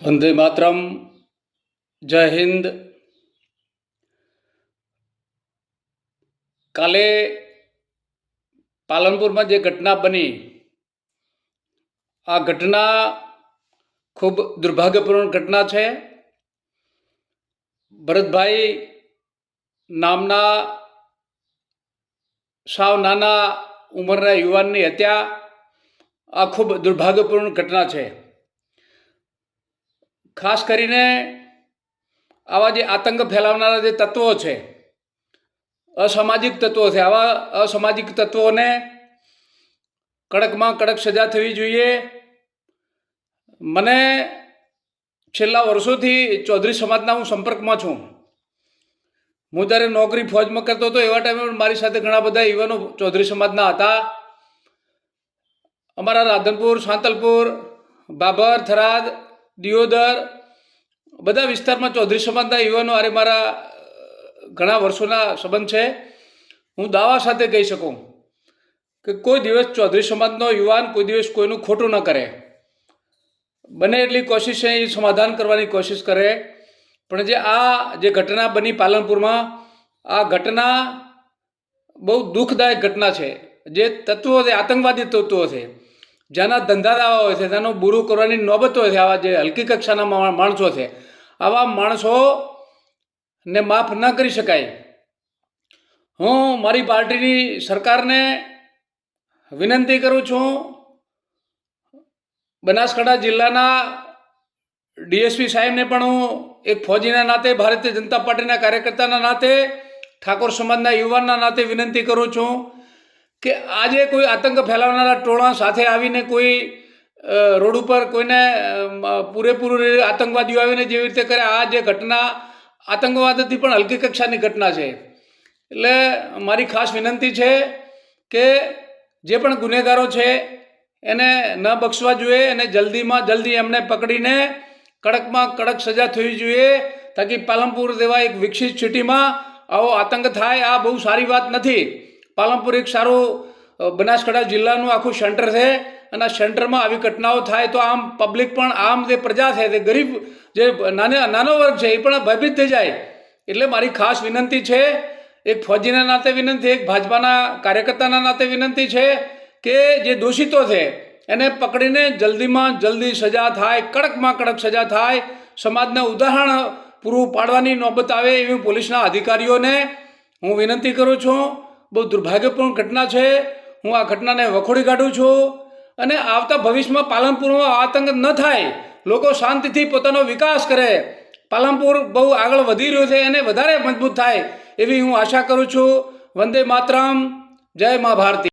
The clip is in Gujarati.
વંદે માતરમ. જય હિન્દ. કાલે પાલનપુરમાં જે ઘટના બની, આ ઘટના ખૂબ દુર્ભાગ્યપૂર્ણ ઘટના છે. ભરતભાઈ નામના સાવ નાના ઉંમરના યુવાનની હત્યા આ ખૂબ દુર્ભાગ્યપૂર્ણ ઘટના છે. ખાસ કરીને આવા જે આતંક ફેલાવનારા જે તત્વો છે, અસામાજિક તત્વો છે, આવા અસામાજિક તત્વોને કડકમાં કડક સજા થવી જોઈએ. મને છેલ્લા વર્ષોથી ચૌધરી સમાજના હું સંપર્કમાં છું. હું જ્યારે નોકરી ફોજમાં કરતો હતો એવા ટાઈમે મારી સાથે ઘણા બધા યુવાનો ચૌધરી સમાજના હતા. અમારા રાધનપુર, સાંતલપુર, બાબર, થરાદ, દિયોદર બધા વિસ્તારમાં ચૌધરી સમાજના યુવાનો અરે મારા ઘણા વર્ષોના સંબંધ છે. હું દાવા સાથે કહી શકું કે કોઈ દિવસ ચૌધરી સમાજનો યુવાન કોઈ દિવસ કોઈનું ખોટું ન કરે. બને એટલી કોશિશ એ સમાધાન કરવાની કોશિશ કરે. પણ જે ઘટના બની પાલનપુરમાં, આ ઘટના બહુ દુઃખદાયક ઘટના છે. જે તત્વો છે, આતંકવાદી તત્વો છે, જેના ધંધાદાવા હોય છે, તેનું બુરું કરવાની નોબત હોય છે, આવા જે હલકી કક્ષાના માણસો છે, આવા માણસોને માફ ન કરી શકાય. હું મારી પાર્ટીની સરકારને વિનંતી કરું છું. બનાસકાંઠા જિલ્લાના ડીએસપી સાહેબને પણ હું એક ફોજીના નાતે, ભારતીય જનતા પાર્ટીના કાર્યકર્તાના નાતે, ઠાકોર સમાજના યુવાનના નાતે વિનંતી કરું છું કે આજે કોઈ આતંક ફેલાવનારા ટોળા સાથે આવીને કોઈ રોડ ઉપર કોઈને પૂરેપૂરું આતંકવાદીઓ આવીને જેવી રીતે કરે, આ જે ઘટના આતંકવાદથી પણ હલકી કક્ષાની ઘટના છે. એટલે મારી ખાસ વિનંતી છે કે જે પણ ગુનેગારો છે એને ન બક્ષવા જોઈએ અને જલ્દીમાં જલ્દી એમને પકડીને કડકમાં કડક સજા થવી જોઈએ, તાકી પાલનપુર જેવા એક વિકસિત સિટીમાં આવો આતંક થાય. આ બહુ સારી વાત નથી. પાલનપુર એક સારું બનાસકાંઠા જિલ્લાનું આખું સેન્ટર છે અને આ સેન્ટરમાં આવી ઘટનાઓ થાય તો આમ પબ્લિક પણ, આમ જે પ્રજા છે, તે ગરીબ જે નાનો વર્ગ છે એ પણ ભયભીત થઈ જાય. એટલે મારી ખાસ વિનંતી છે, એક ફોજીના નાતે વિનંતી, એક ભાજપાના કાર્યકર્તાના નાતે વિનંતી છે કે જે દોષિતો છે એને પકડીને જલ્દીમાં જલ્દી સજા થાય, કડકમાં કડક સજા થાય. સમાજને ઉદાહરણ પૂરું પાડવાની નોબત આવે એવી પોલીસના અધિકારીઓને હું વિનંતી કરું છું. બહુ દુર્ભાગ્યપૂર્ણ ઘટના છે. હું આ ઘટનાને વખોડી કાઢું છું અને આવતા ભવિષ્યમાં પાલનપુરમાં આતંક ન થાય, લોકો શાંતિથી પોતાનો વિકાસ કરે, પાલનપુર બહુ આગળ વધી રહ્યું છે એને વધારે મજબૂત થાય એવી હું આશા કરું છું. વંદે માતરમ. જય મા ભારતી.